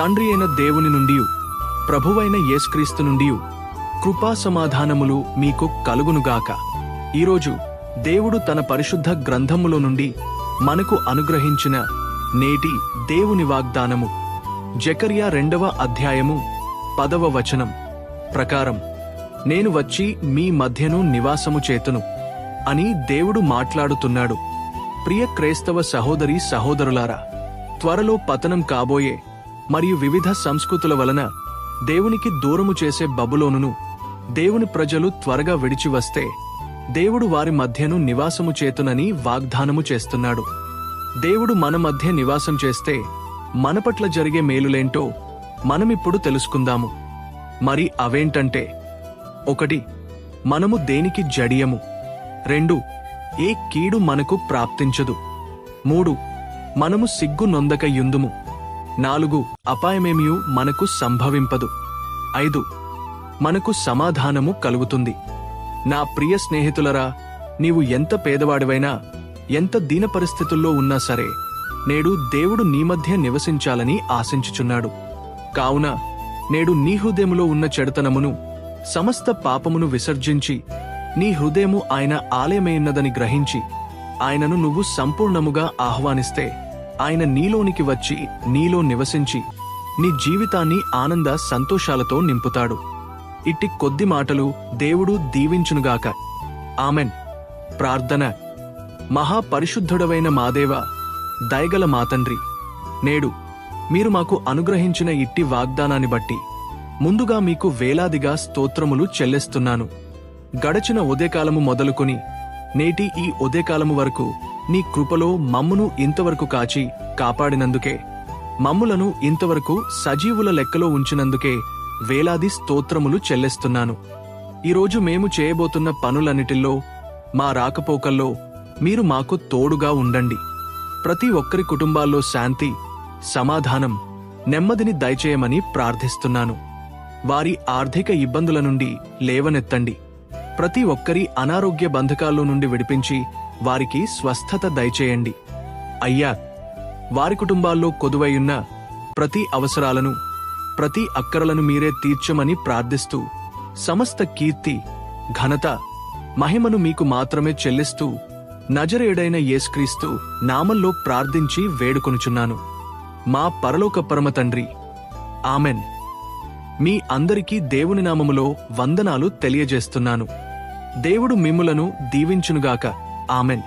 తండ్రి అయిన దేవుని నుండి ప్రభువైన యేసుక్రీస్తు నుండి కృపా సమాధానములు మీకు కలుగునుగాక. ఈరోజు దేవుడు తన పరిశుద్ధ గ్రంథములో నుండి మనకు అనుగ్రహించిన నేటి దేవుని వాగ్దానము జెకర్యా 2వ అధ్యాయము 10వ వచనం ప్రకారం, నేను వచ్చి మీ మధ్యను నివాసము చేతును అని దేవుడు మాట్లాడుతున్నాడు. ప్రియ క్రైస్తవ సహోదరి సహోదరులారా, త్వరలో పతనం కాబోయే మరియు వివిధ సంస్కృతుల వలన దేవునికి దూరము చేసే బబులోనును దేవుని ప్రజలు త్వరగా విడిచి వస్తే దేవుడు వారి మధ్యను నివాసము చేతునని వాగ్దానము చేస్తున్నాడు. దేవుడు మన మధ్య నివాసం చేస్తే మన పట్ల జరిగే మేలులేంటో మనమిప్పుడు తెలుసుకుందాము. మరి అవేంటంటే, 1. మనము దేనికి జడియము. 2. ఏ కీడు మనకు ప్రాప్తించదు. 3. మనము సిగ్గు నొందక యుందుము. 4. అపాయమేమియు మనకు సంభవింపదు. 5. మనకు సమాధానము కలుగుతుంది. నా ప్రియ స్నేహితులరా, నీవు ఎంత పేదవాడివైనా, ఎంత దీన పరిస్థితుల్లో ఉన్నా సరే, నేడు దేవుడు నీ మధ్య నివసించాలని ఆశించుచున్నాడు. కావున నేడు నీ హృదయములో ఉన్న చెడుతనమును, సమస్త పాపమును విసర్జించి, నీ హృదయము ఆయన ఆలయమైనదని గ్రహించి, ఆయనను నువ్వు సంపూర్ణముగా ఆహ్వానిస్తే ఆయన నీలోనికి వచ్చి నీలో నివసించి నీ జీవితాన్ని ఆనంద సంతోషాలతో నింపుతాడు. ఇట్టి కొద్ది మాటలు దేవుడు దీవించునుగాక. ఆమెన్. ప్రార్థన. మహాపరిశుద్ధుడవైన మాదేవ, దయగల మా తండ్రి, నేడు మీరు మాకు అనుగ్రహించిన ఇట్టి వాగ్దానాన్ని బట్టి ముందుగా మీకు వేలాదిగా స్తోత్రములు చెల్లిస్తున్నాను. గడచిన ఉదయకాలము మొదలుకొని నేటి ఈ ఉదయకాలము వరకు నీ కృపలో మమ్మును ఇంతవరకు కాచి కాపాడినందుకే, మమ్ములను ఇంతవరకు సజీవుల లెక్కలో ఉంచినందుకే వేలాది స్తోత్రములు చెల్లిస్తున్నాను. ఈరోజు మేము చేయబోతున్న పనులన్నిటిల్లో, మా రాకపోకల్లో మీరు మాకు తోడుగా ఉండండి. ప్రతి ఒక్కరి కుటుంబాల్లో శాంతి, సమాధానం, నెమ్మదిని దయచేయమని ప్రార్థిస్తున్నాను. వారి ఆర్థిక ఇబ్బందుల నుండి లేవనెత్తండి. ప్రతి ఒక్కరి అనారోగ్య బంధకాల్లో నుండి విడిపించి వారికి స్వస్థత దయచేయండి. అయ్యా, వారి కుటుంబాల్లో కొదువైయున్న ప్రతి అవసరాలను, ప్రతి అక్కరలను మీరే తీర్చమని ప్రార్థిస్తూ, సమస్త కీర్తి, ఘనత, మహిమను మీకు మాత్రమే చెల్లిస్తూ, నజరేయుడైన యేసుక్రీస్తు నామంలో ప్రార్థించి వేడుకొనుచున్నాను, మా పరలోక పరమ తండ్రి. ఆమెన్. మీ అందరికీ దేవుని నామములో వందనాలు తెలియజేస్తున్నాను. దేవుడు మిమ్ములను దీవించునుగాక. ఆమెన్.